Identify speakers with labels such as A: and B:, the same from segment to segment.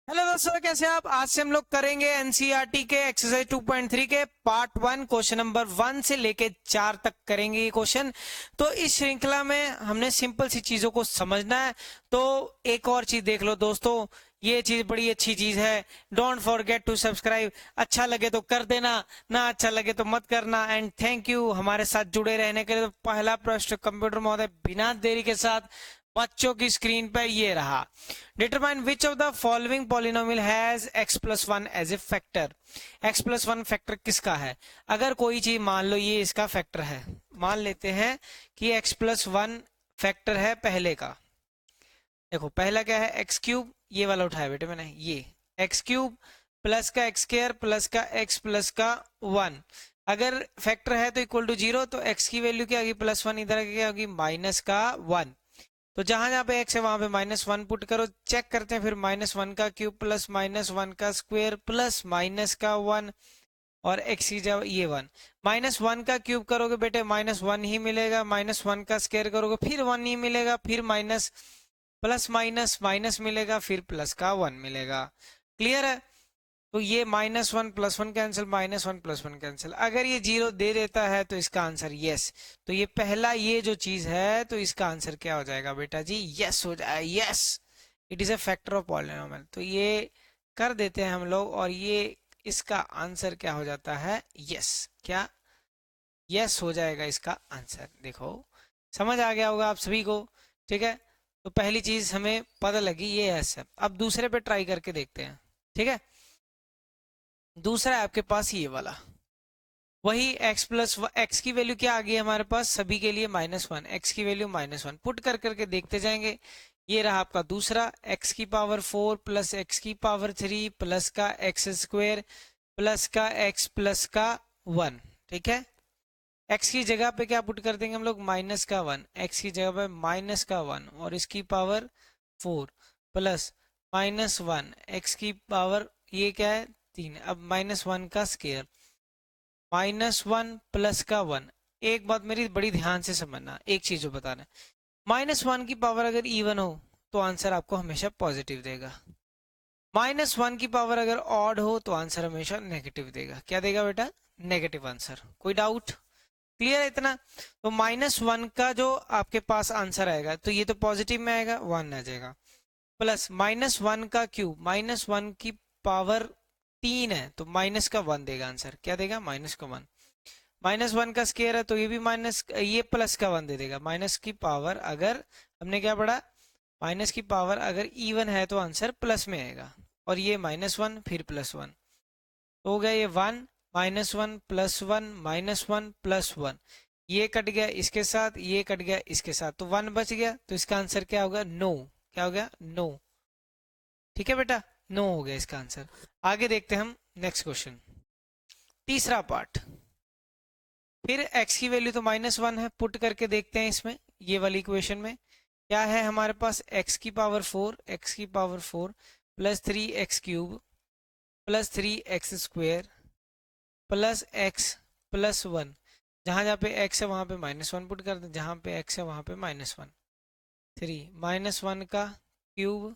A: Hello दोस्तों, कैसे हैं आप। आज से हम लोग करेंगे एनसीईआरटी के एक्सरसाइज 2.3 के पार्ट 1 क्वेश्चन नंबर 1 से लेके 4 तक करेंगे ये क्वेश्चन। तो इस श्रृंखला में हमने सिंपल सी चीजों को समझना है। तो एक और चीज देख लो दोस्तों, ये चीज बड़ी अच्छी चीज है। Don't forget to subscribe. अच्छा लगे तो कर देना, ना अच्छा लगे तो मत करना। एंड थैंक यू हमारे साथ जुड़े रहने के लिए। तो पहला प्रश्न कंप्यूटर महोदय बिना देरी के साथ बच्चों की स्क्रीन पर ये रहा। Determine which of the following polynomial has x plus one as a factor. x plus one factor किसका है। अगर कोई चीज मान लो ये इसका फैक्टर है, मान लेते हैं कि x प्लस वन फैक्टर है पहले का। देखो पहला क्या है, एक्स क्यूब, ये वाला उठाया बेटे मैंने, ये एक्स क्यूब प्लस का एक्स स्क्वायर प्लस का एक्स प्लस का वन। अगर फैक्टर है तो इक्वल टू जीरो, तो x की वैल्यू क्या होगी प्लस वन, इधर क्या होगी माइनस का वन। तो जहां जहां पे x है वहां पे माइनस वन पुट करो। चेक करते हैं फिर, माइनस वन का क्यूब प्लस माइनस वन का स्क्वायर प्लस माइनस का वन, और x की जब ये वन, माइनस वन का क्यूब करोगे बेटे माइनस वन ही मिलेगा, माइनस वन का स्क्वायर करोगे फिर वन ही मिलेगा, फिर माइनस प्लस माइनस माइनस मिलेगा, फिर प्लस का वन मिलेगा। क्लियर है। तो ये minus one plus one cancel, minus one plus one cancel. अगर ये जीरो दे देता है तो इसका आंसर यस। तो ये पहला ये जो चीज है, तो इसका आंसर क्या हो जाएगा बेटा जी, यस हो जाएगा। Yes, it is a factor of polynomial. तो ये कर देते हैं हम लोग, और ये इसका आंसर क्या हो जाता है, यस। क्या यस हो जाएगा इसका आंसर। देखो समझ आ गया होगा आप सभी को। ठीक है, तो पहली चीज हमें पता लगी ये यस है। अब दूसरे पे ट्राई करके देखते हैं। ठीक है, दूसरा है आपके पास ये वाला, वही x प्लस एक्स की वैल्यू क्या आ गई है हमारे पास सभी के लिए, माइनस वन। एक्स की वैल्यू माइनस वन पुट कर करके देखते जाएंगे। ये रहा आपका दूसरा, x की पावर फोर प्लस एक्स की पावर थ्री प्लस का एक्स स्क्वेयर प्लस का x प्लस का वन। ठीक है, x की जगह पे क्या पुट कर देंगे हम लोग, माइनस का वन, x की जगह पे माइनस का वन और इसकी power four plus minus one x की पावर ये क्या है तीन, अब माइनस वन का स्केयर, माइनस वन प्लस का वन। एक बात मेरी बड़ी ध्यान से समझना, एक चीज जो बताना है, माइनस वन की पावर अगर इवन हो तो आंसर आपको हमेशा पॉजिटिव देगा। माइनस वन की पावर अगर ऑड हो तो आंसर हमेशा नेगेटिव देगा। क्या देगा बेटा, नेगेटिव आंसर। कोई डाउट, क्लियर है इतना। तो माइनस वन का जो आपके पास आंसर आएगा तो ये तो पॉजिटिव में आएगा, वन आ जाएगा, प्लस माइनस वन का क्यूब, माइनस वन की पावर तीन है तो माइनस का वन देगा आंसर। क्या देगा, माइनस का वन। माइनस वन का स्केयर है तो ये भी माइनस, ये प्लस का वन दे देगा। माइनस की पावर अगर हमने क्या पढ़ा, माइनस की पावर अगर इवन है तो आंसर प्लस में आएगा, और ये माइनस वन फिर प्लस वन, तो हो गया ये one minus one plus one minus one plus one. ये कट गया इसके साथ, ये कट गया इसके साथ, तो वन बच गया। तो इसका आंसर क्या होगा, नो। क्या हो गया, नो। ठीक है बेटा, नो हो गया इसका आंसर। आगे देखते हैं हम नेक्स्ट क्वेश्चन, तीसरा पार्ट। फिर x की वैल्यू तो माइनस वन है, पुट करके देखते हैं इसमें, ये वाली इक्वेशन में क्या है हमारे पास, x की पावर फोर, एक्स की power four plus three x cube plus three x square plus x plus one. जहां जहां पे x है वहां पे माइनस वन पुट कर दे, जहां पे x है वहां पे minus one. Three minus one का cube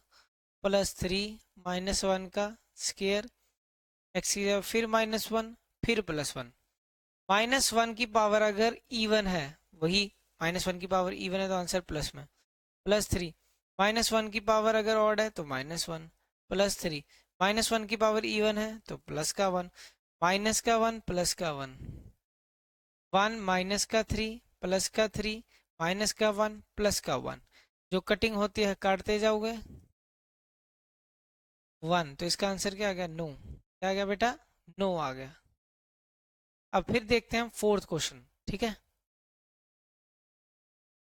A: plus three minus one का स्केयर, एक्स की जगह फिर माइनस वन फिर प्लस वन। माइनस वन की पावर अगर इवन है, वही माइनस वन की पावर इवन है तो आंसर प्लस में, प्लस थ्री। माइनस वन की पावर अगर ऑड है तो minus one plus three. Minus one की पावर इवन है तो प्लस का वन, माइनस का वन प्लस का वन, वन माइनस का थ्री प्लस का थ्री माइनस का वन प्लस का वन। जो कटिंग होती है काटते जाओगे, वन। तो इसका आंसर क्या आ गया, नो। क्या आ गया बेटा, नो आ गया। अब फिर देखते हैं हम फोर्थ क्वेश्चन। ठीक है,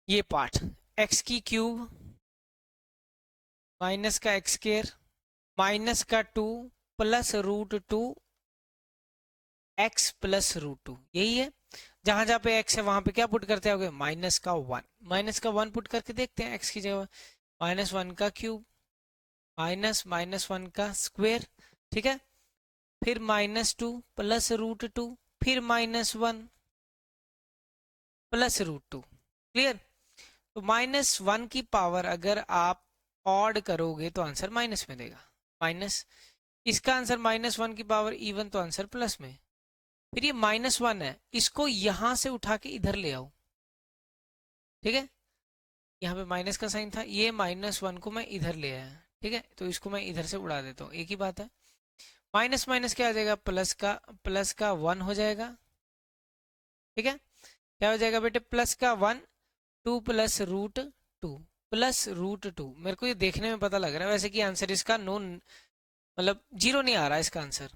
A: ये पार्ट, एक्स की क्यूब माइनस का एक्स स्केयर माइनस का two plus root two x plus root two, यही है। जहां जहां पे एक्स है वहां पे क्या पुट करते होगे, माइनस का वन। माइनस का वन पुट करके देखते हैं, एक्स की जगह माइनस वन का क्यूब माइनस माइनस वन का स्क्वेयर। ठीक है, फिर minus two plus root two फिर minus one plus root two. Clear. तो माइनस वन की पावर अगर आप ऑड करोगे तो आंसर माइनस में देगा, माइनस, इसका आंसर -1 की पावर इवन, तो आंसर प्लस में। फिर ये -1 है, इसको यहां से उठा के इधर ले आओ, ठीक है। यहाँ पे माइनस का साइन था, ये -1 को मैं इधर ले आया, ठीक है, तो इसको मैं इधर से उड़ा देता हूँ, एक ही बात है। माइनस माइनस क्या आ जाएगा, प्लस का 1 हो जाएगा, ठीक है। क्या हो जाएगा बेटे, +1, 2 प्लस रूट टू, +√2। मेरे को ये देखने में पता लग रहा है वैसे कि आंसर इसका नो, मतलब 0 नहीं आ रहा इसका आंसर।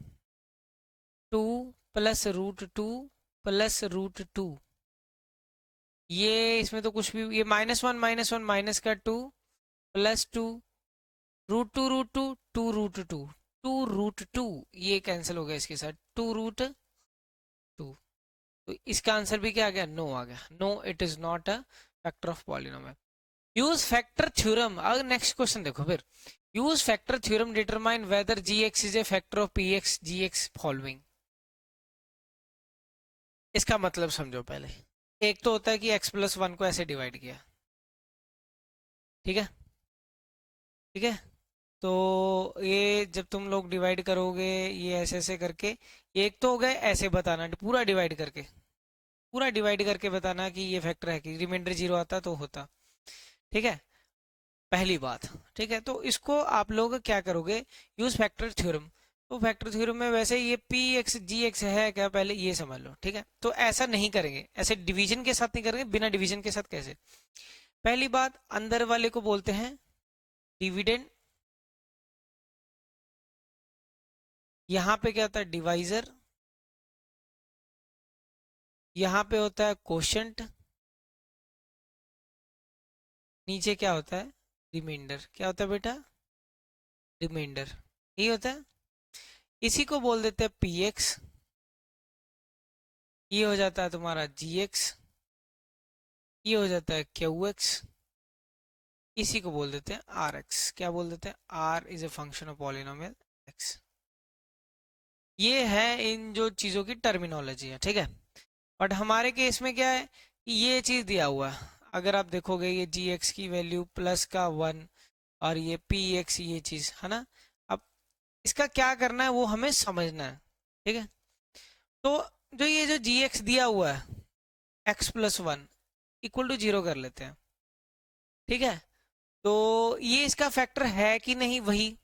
A: 2 +√2 +√2, ये इसमें तो कुछ भी, ये -1 माइनस का 2 +2 √2 2√2 ये कैंसिल हो गया इसके साथ, 2√2। तो इसका आंसर भी क्या आ गया, नो आ गया। No, it is not a factor of polynomial. Use factor theorem. अगर नेक्स्ट क्वेश्चन देखो फिर, use factor theorem determine whether gx is a factor of px gx following. इसका मतलब समझो पहले। एक तो होता है कि x+1 को ऐसे डिवाइड किया, ठीक है, ठीक है। तो ये जब तुम लोग डिवाइड करोगे ये ऐसे ऐसे करके, एक तो हो गए ऐसे बताना, पूरा डिवाइड करके, पूरा डिवाइड करके बताना कि ये फैक्टर है, कि रिमाइंडर 0 आता तो होता, ठीक है, पहली बात, ठीक है। तो इसको आप लोग क्या करोगे, यूज फैक्टर थ्योरम। तो फैक्टर थ्योरम में वैसे ये पी एक्स जी एक्स है क्या, पहले ये समझ लो, ठीक है। तो ऐसा नहीं करेंगे, ऐसे डिवीजन के साथ नहीं करेंगे, बिना डिवीजन के साथ कैसे। पहली बात, अंदर वाले को बोलते हैं डिविडेंड, यहाँ पे क्या होता है डिवाइजर, यहाँ पे होता है कोशेंट, नीचे क्या होता है रिमाइंडर। क्या होता है बेटा, रिमाइंडर, यही होता है। इसी को बोल देते हैं पी एक्स, ये हो जाता है तुम्हारा जी एक्स, ये हो जाता है क्यू एक्स, इसी को बोल देते हैं आर एक्स। क्या बोल देते हैं, R is a function of polynomial x. ये है इन जो चीज़ों की टर्मिनोलॉजी है, ठीक है। बट हमारे केस में क्या है कि ये चीज़ दिया हुआ है, अगर आप देखोगे ये जी एक्स की वैल्यू +1 और ये पी एक्स, ये चीज़ है ना। अब इसका क्या करना है वो हमें समझना है, ठीक है। तो जो ये जो जी एक्स दिया हुआ है, x+1 इक्वल टू 0 कर लेते हैं, ठीक है। तो ये इसका फैक्टर है कि नहीं, वही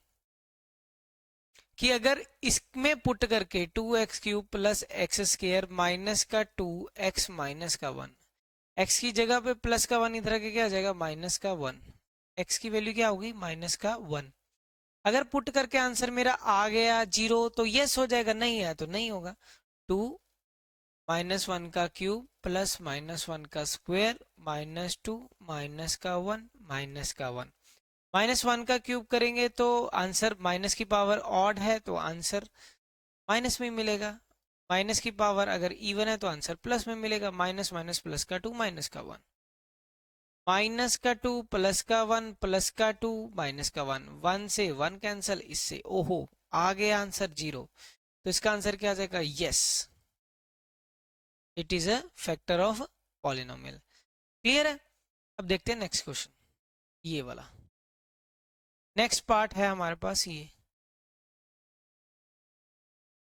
A: कि अगर इसमें पुट करके 2x³ + x² माइनस का 2 x माइनस का 1, x की जगह पे प्लस का 1 इधर के क्या आ जाएगा माइनस का 1, x की वैल्यू क्या होगी -1। अगर पुट करके आंसर मेरा आ गया 0 तो यस हो जाएगा, नहीं है तो नहीं होगा। 2 -1 का क्यूब प्लस -1 का स्क्वायर -2 माइनस का 1 माइनस का 1, -1 का क्यूब करेंगे तो आंसर माइनस की पावर ऑड है तो आंसर माइनस में मिलेगा, माइनस की पावर अगर इवन है तो आंसर प्लस में मिलेगा। माइनस माइनस प्लस का 2 माइनस का 1, माइनस का 2 प्लस का 1 प्लस का 2 माइनस का 1, 1 से 1 कैंसिल, इससे ओहो आ गया आंसर 0। तो इसका आंसर क्या आ जाएगा, yes it is a factor of polynomial. Clear है। अब देखते हैं नेक्स्ट क्वेश्चन, ये वाला नेक्स्ट पार्ट है हमारे पास ये।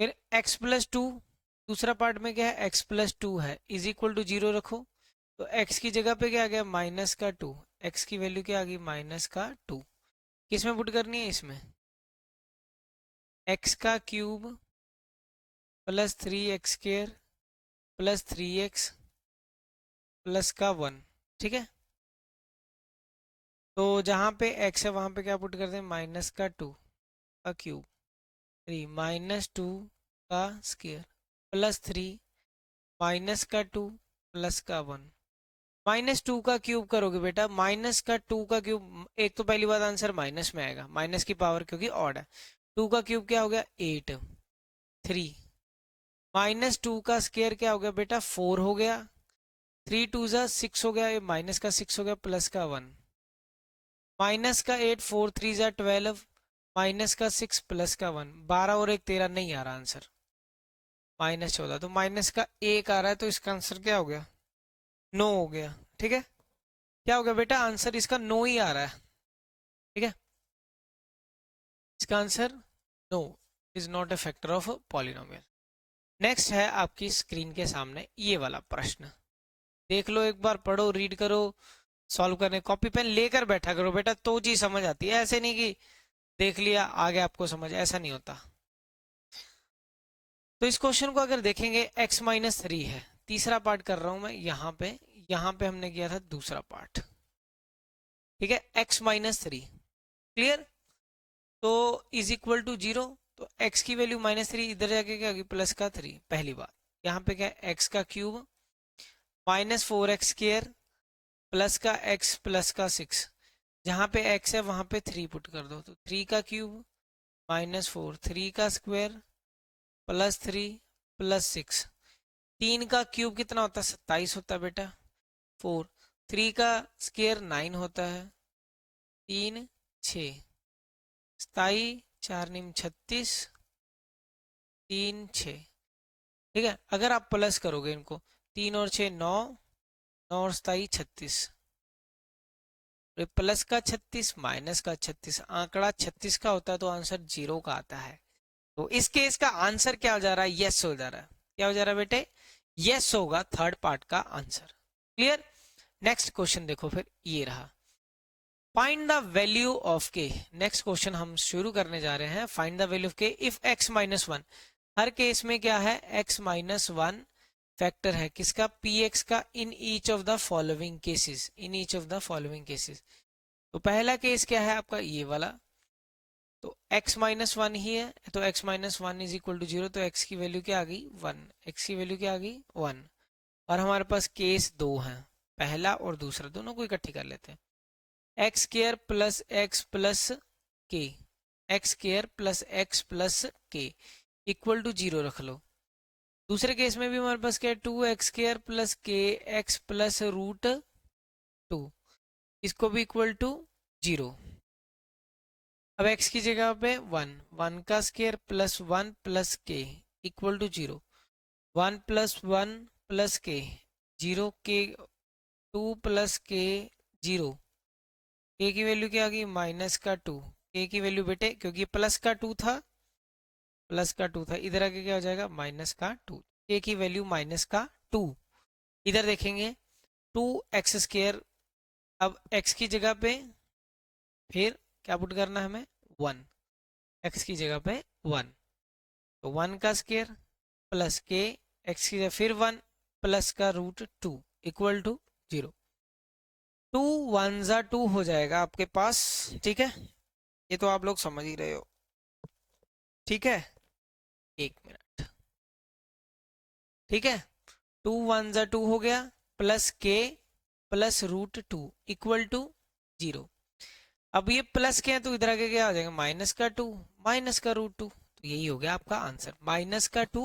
A: फिर x+2, दूसरा पार्ट में क्या है x+2 है, इज इक्वल टू 0 रखो। तो x की जगह पे क्या आ गया माइनस का 2, x की वैल्यू क्या आ गई -2। किस में पुट करनी है, इसमें x का क्यूब +3x² +3x प्लस का 1, ठीक है। तो जहाँ पे x है वहाँ पे क्या पुट करते हैं -2 का क्यूब, 3 -2 का स्क्वायर +3 -2 प्लस का 1, -2 का क्यूब करोगे बेटा, -2 का क्यूब, एक तो पहली बात आंसर माइनस में आएगा, माइनस की पावर क्योंकि ऑड है। 2 का क्यूब क्या हो गया 8, 3 -2 का स्क्वायर क्या हो गया बेटा 4 हो गया, 3 2 जा 6 हो गया, ये माइनस का 6 हो गया प्लस का 1, माइनस का 8 4 3 जा 12 माइनस का 6 प्लस का 1, 12 और 1 13 नहीं आ रहा आंसर, -14। तो माइनस का 1 आ रहा है तो इसका आंसर क्या हो गया 9 हो गया, ठीक है। क्या हो गया बेटा आंसर इसका 9 ही आ रहा है, ठीक है। इसका answer no, is not a factor of polynomial. Next है आपकी स्क्रीन के सामने ये वाला प्रश्न, देख लो एक बार, पढ़ो, रीड करो, सॉल्व करने कॉपी पेन लेकर बैठा करो बेटा, तो चीज समझ आती है। ऐसे नहीं कि देख लिया आगे आपको समझ, ऐसा नहीं होता। तो इस क्वेश्चन को अगर देखेंगे x-3 है, तीसरा पार्ट कर रहा हूं मैं यहाँ पे हमने किया था दूसरा पार्ट, ठीक है। x-3 क्लियर, तो इज इक्वल टू 0, तो x की वैल्यू -3, इधर जाके क्या होगी प्लस का 3, पहली बात। यहाँ पे क्या है x का क्यूब -4x² प्लस का x प्लस का 6, जहाँ पे x है वहां पे 3 पुट कर दो, तो 3 का क्यूब -4, 3 का स्क्वायर प्लस 3 प्लस 6, 3 का क्यूब कितना होता है 27 होता है बेटा, 4, 3 का स्क्वायर 9 होता है, 3 6, 27 4 9 36, 3 6, ठीक है। अगर आप प्लस करोगे इनको, 3 और 6 9, 9 और 27 36, प्लस का 36 माइनस का 36, आंकड़ा 36 का होता है तो आंसर 0 का आता है। तो इस केस का आंसर क्या हो जा रहा है, यस हो जा रहा है। क्या हो जा रहा है बेटे, यस होगा थर्ड पार्ट का आंसर। क्लियर। नेक्स्ट क्वेश्चन देखो फिर, ये रहा, फाइंड द वैल्यू ऑफ के। नेक्स्ट क्वेश्चन हम शुरू करने जा रहे हैं, फाइंड द वैल्यू ऑफ के इफ x-1। हर केस में क्या है, x-1 फैक्टर है किसका, px का, in each of the following cases, in each of the following cases. तो पहला केस क्या है आपका, ये वाला, तो x-1 ही है, तो x-1 इज इक्वल टू 0, तो x की वैल्यू क्या आ गई 1, x की वैल्यू क्या आ गई 1। और हमारे पास केस 2 है, पहला और दूसरा, दोनों को इकट्ठी कर लेते हैं। x² प्लस x प्लस के, x² प्लस x प्लस के इक्वल टू 0 रख लो। दूसरे केस में भी हमारे पास क्या है, 2x² प्लस के x प्लस √2, इसको भी इक्वल टू 0। अब x की जगह पे 1, 1 का स्क्वायर प्लस 1 प्लस के इक्वल टू 0, 1 प्लस 1 प्लस के 0, के 2 प्लस के 0, के की वैल्यू क्या आ गई माइनस का 2, के की वैल्यू बेटे क्योंकि प्लस का 2 था, प्लस का 2 था, इधर आके क्या हो जाएगा माइनस का 2, के की वैल्यू माइनस का 2। इधर देखेंगे 2x², अब x की जगह पे फिर क्या पुट करना है हमें 1, x की जगह पे 1, तो 1 का स्क्वायर प्लस के x की जगह फिर 1 प्लस का √2 इक्वल टू 0। 2 1 जा 2 हो जाएगा आपके पास, ठीक है। ये तो आप लोग समझ ही रहे हो, ठीक है। एक मिनट, ठीक है। 2 1 जा 2 हो गया, प्लस के प्लस √2 इक्वल टू 0। अब ये प्लस के हैं तो इधर आगे क्या आ जाएगा माइनस का 2 माइनस का √2, तो यही हो गया आपका आंसर, माइनस का 2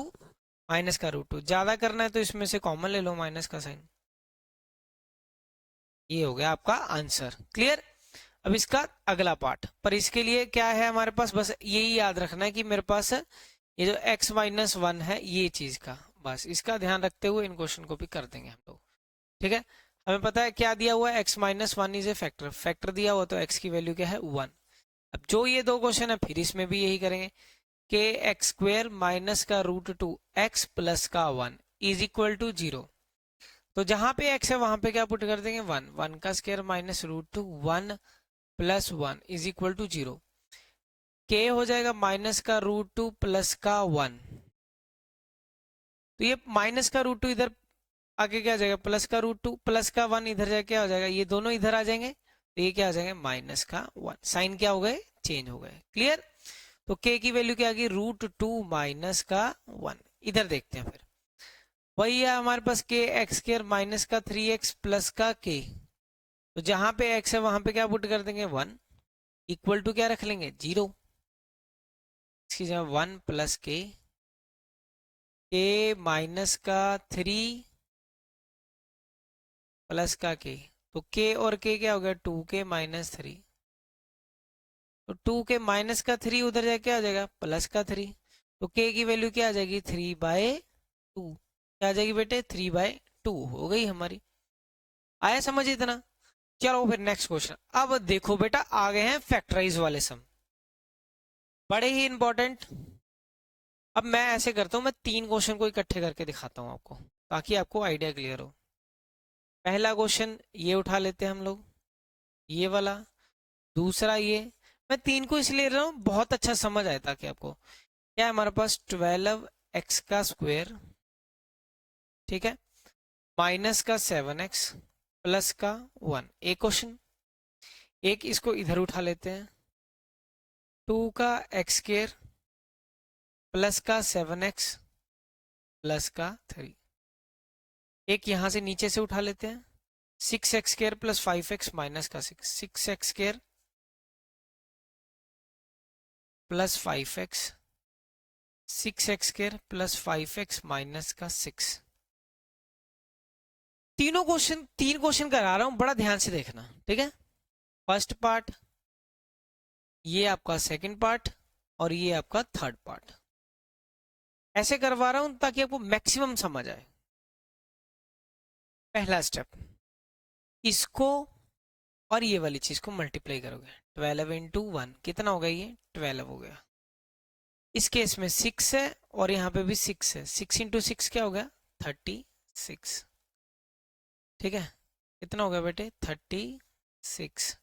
A: माइनस का √2। ज्यादा करना है तो इसमें से कॉमन ले लो माइनस का साइन, ये हो गया आपका आंसर। क्लियर। अब इसका अगला पार्ट, पर इसके लिए क्या है हमारे पास, बस यही याद रखना है कि मेरे पास ये जो x-1 है ये चीज का, बस इसका ध्यान रखते हुए इन क्वेश्चन को भी कर देंगे हम लोग, ठीक है। हमें पता है क्या दिया हुआ है, x-1 is a factor, factor दिया हुआ तो x की वैल्यू क्या है 1। अब जो ये दो क्वेश्चन है फिर इसमें भी यही करेंगे, के x² माइनस का √2 x प्लस का 1 इज इक्वल टू 0। तो जहां पे x है वहां पे क्या पुट कर देंगे 1, 1 का square minus √2 1 plus 1 is equal to 0, के हो जाएगा माइनस का √2 प्लस का 1, तो ये माइनस का √2 इधर आगे क्या आ जाएगा प्लस का √2 प्लस का 1 इधर जाके क्या हो जाएगा, ये दोनों इधर आ जाएंगे, तो ये क्या आ जाएगा माइनस का 1, साइन क्या हो गए चेंज हो गए। क्लियर। तो k की वैल्यू क्या आ गई √2 माइनस का 1। इधर देखते हैं फिर, वही है हमारे पास k x² माइनस का 3x प्लस का k, तो जहां पे x है वहां पे क्या पुट कर देंगे 1 इक्वल टू क्या रख लेंगे 0, इसकी जगह 1 प्लस k माइनस का 3 प्लस का k, तो k और k क्या हो गया 2k माइनस 3, तो 2k माइनस का 3 उधर जाके क्या आ जाएगा प्लस का 3, तो k की वैल्यू क्या आ जाएगी 3/2, क्या आ जाएगी बेटे 3/2 हो गई हमारी। आया समझ इतना। चलो फिर नेक्स्ट क्वेश्चन, अब देखो बेटा आ गए हैं फैक्टराइज वाले सम। बड़े ही इंपॉर्टेंट। अब मैं ऐसे करता हूँ, मैं 3 क्वेश्चन को इकट्ठे करके दिखाता हूँ आपको, ताकि आपको आइडिया क्लियर हो। पहला क्वेश्चन ये उठा लेते हैं हम लोग, ये वाला। दूसरा ये, मैं 3 को इसलिए ले रहा हूँ बहुत अच्छा समझ आए ताकि आपको। क्या है हमारे पास, 12x का स्क्वायर, ठीक है, माइनस का 7x प्लस का 1, एक क्वेश्चन। एक इसको इधर उठा लेते हैं, 2 का एक्स स्क्वायर प्लस का 7x प्लस का 3। एक यहां से नीचे से उठा लेते हैं, 6x square plus 5x minus का 6, 6x square plus 5x, 6x square plus 5x minus का 6। तीनों क्वेश्चन, 3 क्वेश्चन करा रहा हूं, बड़ा ध्यान से देखना, ठीक है। फर्स्ट पार्ट, ये आपका सेकंड पार्ट, और ये आपका थर्ड पार्ट। ऐसे करवा रहा हूं ताकि आपको मैक्सिमम समझ आए। पहला स्टेप, इसको और ये वाली चीज को मल्टीप्लाई करोगे, 12 इंटू 1 कितना हो गया, ये 12 हो गया। इस केस में 6 है और यहाँ पे भी 6 है, 6 इंटू 6 क्या हो गया, 36, ठीक है। कितना हो गया बेटे, 36।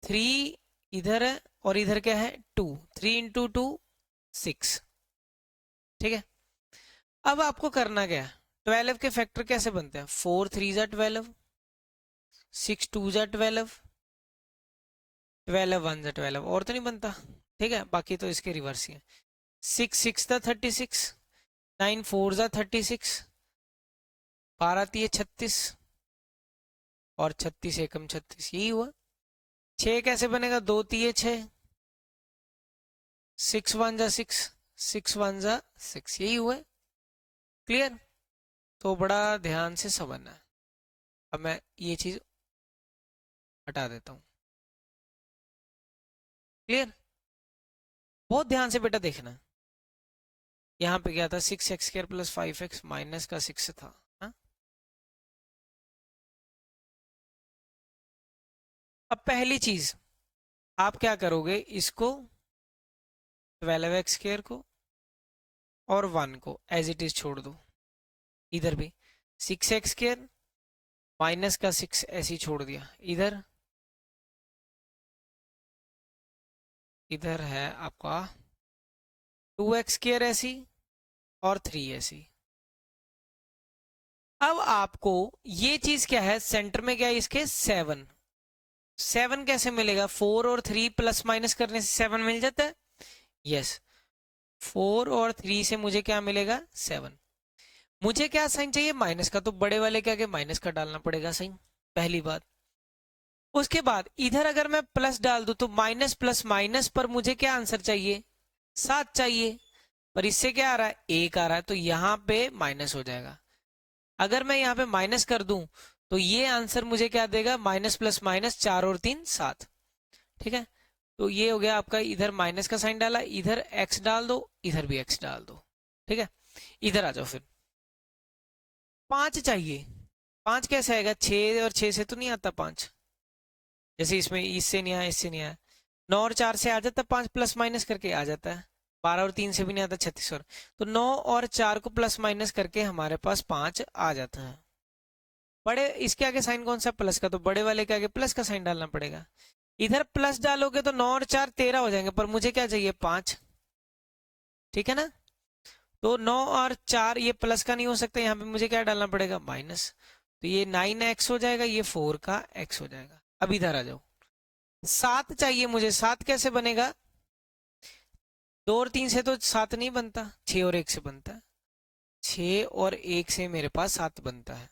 A: 3 इधर है और इधर क्या है, 2, 3 इंटू 2 6, ठीक है। अब आपको करना क्या है, 12 के फैक्टर कैसे बनते हैं, 4 3 जा 12, 6 2 जा 12, 12 1 जा 12, और तो नहीं बनता, ठीक है। बाकी तो इसके रिवर्स ही है। 6 6 जा 36, 9 4 जा 36, 12 3 36, और 36 एकम 36, यही हुआ। 6 कैसे बनेगा, 2 3 6, 6 1 जा 6, 6 1 जा 6, यही हुआ। क्लियर, तो बड़ा ध्यान से समझना है। अब मैं ये चीज हटा देता हूँ। क्लियर, बहुत ध्यान से बेटा देखना। यहाँ पे क्या था, 6x square plus 5x minus का 6 था, हा? अब पहली चीज आप क्या करोगे, इसको 12x स्क्वायर को और 1 को एज इट इज छोड़ दो। इधर भी 6x स्क्वायर माइनस का 6 ऐसे ही छोड़ दिया। इधर, इधर है आपका 2x स्क्वायर ऐसी और 3 ऐसी। अब आपको ये चीज क्या है, सेंटर में क्या है इसके, 7। 7 कैसे मिलेगा, 4 और 3 प्लस माइनस करने से 7 मिल जाता है। यस, 4 और 3 से मुझे क्या मिलेगा, 7। मुझे क्या साइन चाहिए, माइनस का, तो बड़े वाले के आगे माइनस का डालना पड़ेगा साइन, पहली बात। उसके बाद इधर अगर मैं प्लस डाल दूं तो माइनस प्लस माइनस पर मुझे क्या आंसर चाहिए, 7 चाहिए। पर इससे क्या आ रहा है, 1 आ रहा है, तो यहाँ पे माइनस हो जाएगा। अगर मैं यहाँ पे माइनस कर दूं तो ये आंसर मुझे क्या देगा, माइनस प्लस माइनस 4 और 3 7, ठीक है। तो ये हो गया आपका, इधर माइनस का साइन डाला, इधर एक्स डाल दो, इधर भी एक्स डाल दो, ठीक है। इधर आ जाओ फिर, 5 चाहिए। 5 कैसे आएगा, 6 और 6 से तो नहीं आता 5, जैसे इसमें इससे नहीं आया, इससे नहीं आया। 9 और 4 से आ जाता, 5 प्लस माइनस करके आ जाता है। 12 और 3 से भी नहीं आता, 36 और, तो 9 और 4 को प्लस माइनस करके हमारे पास 5 आ जाता है। बड़े इसके आगे साइन कौन सा, प्लस का, तो बड़े वाले के आगे प्लस का साइन डालना पड़ेगा। इधर प्लस डालोगे तो 9 और 4 13 हो जाएंगे, पर मुझे क्या चाहिए, 5, ठीक है ना। तो 9 और 4 ये प्लस का नहीं हो सकता, यहाँ पे मुझे क्या डालना पड़ेगा, माइनस। तो ये 9x हो जाएगा, ये 4 का x हो जाएगा। अब इधर आ जाओ, 7 चाहिए मुझे। 7 कैसे बनेगा, 2 और 3 से तो 7 नहीं बनता, 6 और 1 से बनता है। 6 और 1 से मेरे पास 7 बनता है।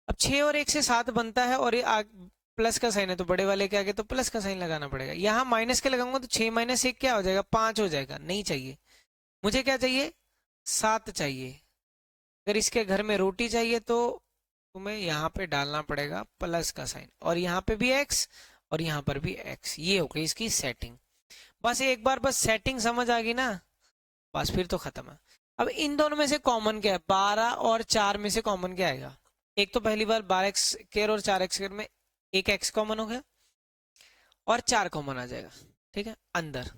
A: अब 6 और 1 से 7 बनता है, और ये प्लस का साइन है, तो बड़े वाले के आगे तो प्लस का साइन लगाना पड़ेगा। यहाँ माइनस के लगाऊंगा तो 6 माइनस 1 क्या हो जाएगा, 5 हो जाएगा। नहीं चाहिए, मुझे क्या चाहिए, 7 चाहिए। अगर इसके घर में रोटी चाहिए तो तुम्हें यहाँ पे डालना पड़ेगा प्लस का साइन, और यहाँ पे भी एक्स और यहाँ पर भी एक्स। ये हो गई इसकी सेटिंग। बस एक बार बस सेटिंग समझ आ गई ना, बस फिर तो खत्म है। अब इन दोनों में से कॉमन क्या है, 12 और 4 में से कॉमन क्या आएगा। एक तो पहली बार 12x स्क्वायर और 4x स्क्वायर में एक x कॉमन हो गया और 4 कॉमन आ जाएगा, ठीक है अंदर।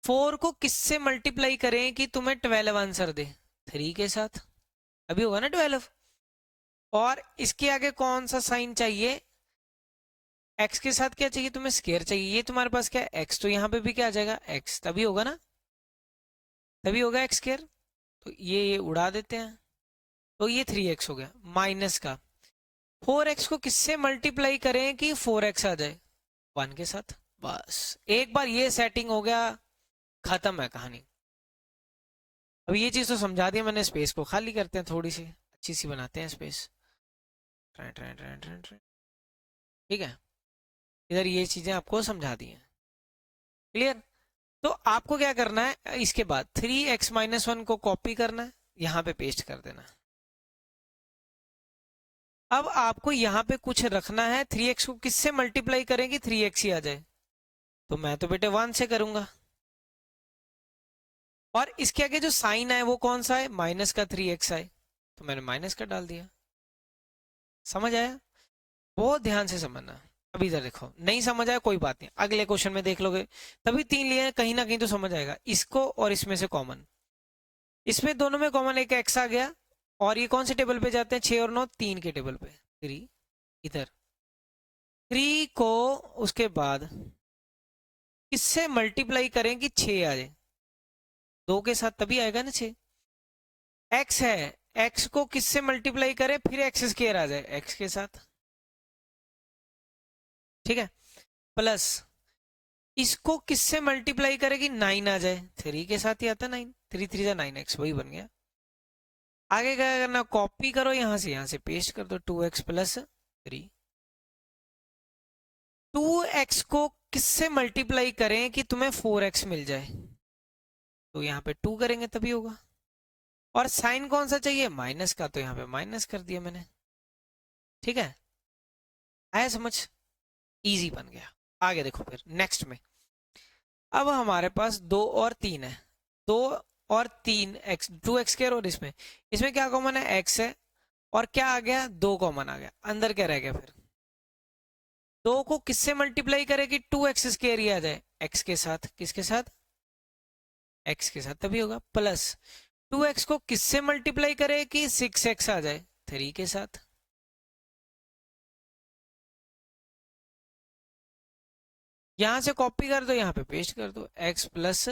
A: 4 को किससे मल्टीप्लाई करें कि तुम्हें 12 आंसर दे? 3 के साथ, अभी होगा ना 12। और इसके आगे कौन सा साइन चाहिए? x के साथ क्या चाहिए तुम्हें? स्केयर चाहिए। ये तुम्हारे पास क्या है? x, तो यहाँ पे भी क्या आ जाएगा? x, तभी होगा ना, तभी होगा x स्केयर। तो ये उड़ा देते हैं, तो ये 3x हो गया माइनस का। 4x को किससे मल्टीप्लाई करें कि 4x आ जाए? 1 के साथ। बस एक बार ये सेटिंग हो गया, खत्म है कहानी। अब ये चीज तो समझा दिया मैंने। स्पेस को खाली करते हैं, थोड़ी सी अच्छी सी बनाते हैं स्पेस। ठीक है, इधर ये चीजें आपको समझा दी हैं। क्लियर? तो आपको क्या करना है, इसके बाद 3x-1 को कॉपी करना है, यहाँ पे पेस्ट कर देना। अब आपको यहाँ पे कुछ रखना है। 3x को किससे मल्टीप्लाई करेंगे 3x ही आ जाए? तो मैं तो बेटे 1 से करूंगा। और इसके आगे जो साइन है वो कौन सा है? माइनस का 3x है, तो मैंने माइनस का डाल दिया। समझ आया? बहुत ध्यान से समझना। अब इधर देखो, नहीं समझ आया कोई बात नहीं, अगले क्वेश्चन में देख लोगे। तभी 3 लिए हैं, कहीं ना कहीं तो समझ आएगा। इसको और इसमें से कॉमन, इसमें दोनों में कॉमन एक x आ गया। और ये कौन से टेबल पे जाते हैं? 6 और 9, 3 के टेबल पे। 3 इधर, 3 को उसके बाद किससे मल्टीप्लाई करें कि 6 आ जाए? 2 के साथ, तभी आएगा ना 6। x है, x को किससे मल्टीप्लाई करें फिर x स्क्वायर आ जाए? x के साथ। ठीक है, प्लस इसको किससे मल्टीप्लाई करेगी? 9 आ जाए? 3 के साथ ही आता है 9, 3 3 जा 9x, वही बन गया। आगे क्या करना? कॉपी करो, यहां से पेस्ट कर दो। 2x plus 3। 2x को किससे मल्टीप्लाई करें कि तुम्हें 4x मिल जाए? तो यहाँ पे 2 करेंगे तभी होगा। और साइन कौन सा चाहिए? माइनस का, तो यहाँ पे माइनस कर दिया मैंने। ठीक है, आया समझ? इजी बन गया। आगे देखो फिर नेक्स्ट में। अब हमारे पास 2 और 3 है। 2 और 3 x, 2x स्क्वायर, और इसमें इसमें क्या कॉमन है? x है। और क्या आ गया? 2 कॉमन आ गया। अंदर क्या रह गया फिर? 2 को किससे मल्टीप्लाई करे कि 2x स्क्वायर ही आ जाए? x के साथ। किसके साथ? x के साथ, तभी होगा। प्लस 2x को किससे मल्टीप्लाई करे कि 6x आ जाए? 3 के साथ। यहां से कॉपी कर दो, यहाँ पे पेस्ट कर दो। x plus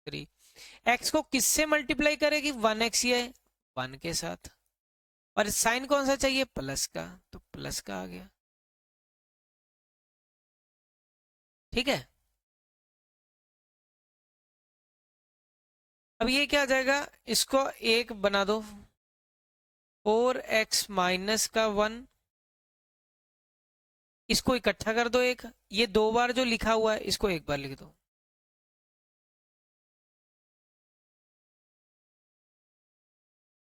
A: 3। x को किससे मल्टीप्लाई करेगी? 1x ही है, 1 के साथ। और साइन कौन सा चाहिए? प्लस का, तो प्लस का आ गया। ठीक है, अब ये क्या आ जाएगा? इसको एक बना दो, 4x माइनस का 1। इसको इकट्ठा कर दो एक। ये 2 बार जो लिखा हुआ है इसको एक बार लिख दो।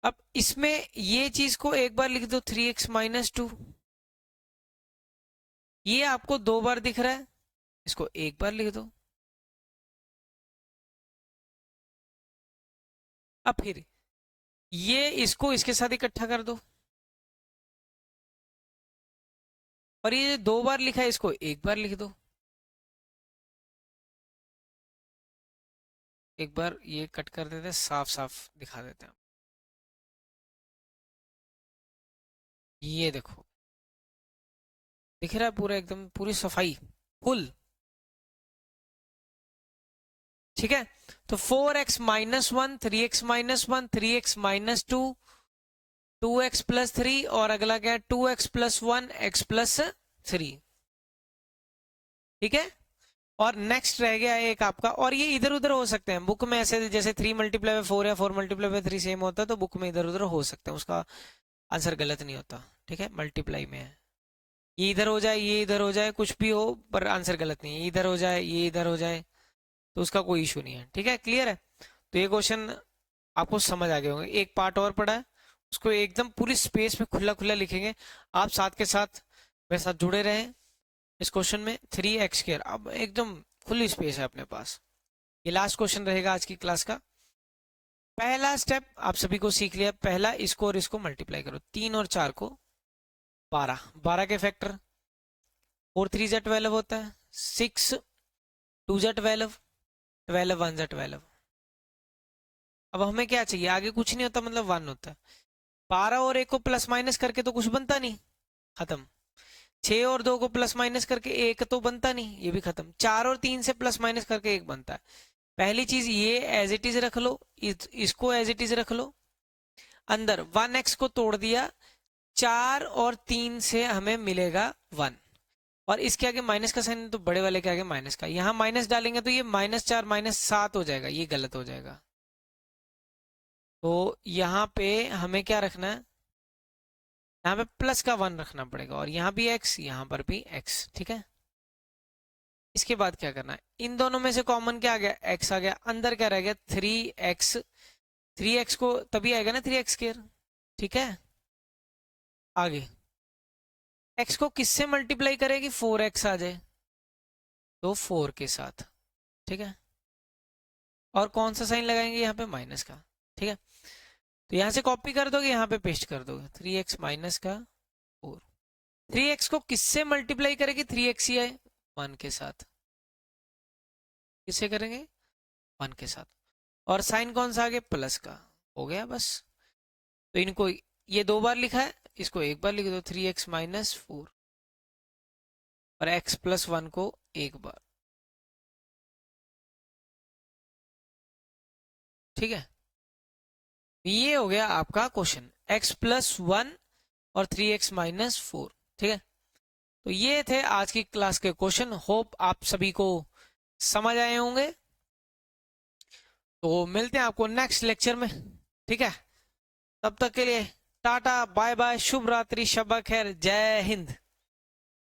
A: अब इसमें ये चीज को एक बार लिख दो, 3x-2। ये आपको 2 बार दिख रहा है, इसको एक बार लिख दो। अब फिर ये इसको इसके साथ इकट्ठा कर दो। और ये 2 बार लिखा है इसको एक बार लिख दो। एक बार ये कट कर देते हैं, साफ साफ दिखा देते हैं। ये देखो, दिख रहा है पूरा, एकदम पूरी सफाई, फुल। ठीक है, तो 4x-1, 3x-1, 3x-2, 2x+3, और अगला क्या है? 2x+1, x+3। ठीक है, और नेक्स्ट रह गया एक आपका, और ये इधर उधर हो सकते हैं बुक में, ऐसे जैसे 3 मल्टीप्लाई बाय 4 या 4 मल्टीप्लाई बाय 3 सेम होता है, तो बुक में इधर उधर हो सकते हैं, उसका आंसर गलत नहीं होता। ठीक है, मल्टीप्लाई में है, ये इधर हो जाए, ये इधर हो जाए, कुछ भी हो, पर आंसर गलत नहीं है। ये इधर हो जाए, ये इधर हो जाए, तो उसका कोई इशू नहीं है। ठीक है, क्लियर है? तो ये क्वेश्चन आपको समझ आ गए होंगे। एक पार्ट और पड़ा है, उसको एकदम पूरी स्पेस में खुला खुला लिखेंगे। आप साथ के साथ मेरे साथ जुड़े रहें इस क्वेश्चन में। 3x², अब एकदम खुली स्पेस है अपने पास। ये लास्ट क्वेश्चन रहेगा आज की क्लास का। पहला स्टेप आप सभी को सीख लिया। पहला, इसको और इसको मल्टीप्लाई करो। 3 और 4 को 12, 12 के फैक्टर 4 3 जा 12 होता है, 6 2 जा 12, 12 वन जा 12। अब हमें क्या चाहिए, आगे कुछ नहीं होता मतलब 1 होता है। 12 और 1 को प्लस माइनस करके तो कुछ बनता नहीं, खत्म। 6 और 2 को प्लस माइनस करके 1 तो बनता नहीं, ये भी खत्म। 4 और 3 से प्लस माइनस करके 1 बनता है। पहली चीज ये एज इट इज रख लो, इसको एज इट इज रख लो। अंदर 1x को तोड़ दिया, 4 और 3 से हमें मिलेगा 1, और इसके आगे माइनस का साइन तो बड़े वाले के आगे माइनस का, यहां माइनस डालेंगे तो ये -4 -7 हो जाएगा, ये गलत हो जाएगा। तो यहाँ पे हमें क्या रखना है, यहाँ पे प्लस का 1 रखना पड़ेगा, और यहाँ भी x, यहाँ पर भी x, ठीक है। इसके बाद क्या करना है, इन दोनों में से कॉमन क्या आ गया, x आ गया, अंदर क्या रह गया 3x। 3x को तभी आएगा ना 3x स्क्वायर, ठीक है। आगे x को किससे मल्टीप्लाई करेगी, 4x आ जाए तो 4 के साथ, ठीक है। और कौन सा साइन लगाएंगे यहाँ पे, माइनस का, ठीक है। तो यहाँ से कॉपी कर दोगे, यहाँ पे पेस्ट कर दोगे, 3x माइनस का 4। 3x को किससे मल्टीप्लाई करेगी, 3x ही है, 1 के साथ। किससे करेंगे, 1 के साथ। और साइन कौन सा आगे, प्लस का, हो गया बस। तो इनको ये 2 बार लिखा है, इसको 1 बार लिख दो, 3x माइनस 4, और x प्लस 1 को 1 बार, ठीक है। ये हो गया आपका क्वेश्चन, x प्लस 1 और 3x माइनस 4, ठीक है। तो ये थे आज की क्लास के क्वेश्चन, होप आप सभी को समझ आए होंगे। तो मिलते हैं आपको नेक्स्ट लेक्चर में, ठीक है। तब तक के लिए टाटा बाय बाय, शुभ रात्रि, शब खैर, जय हिंद।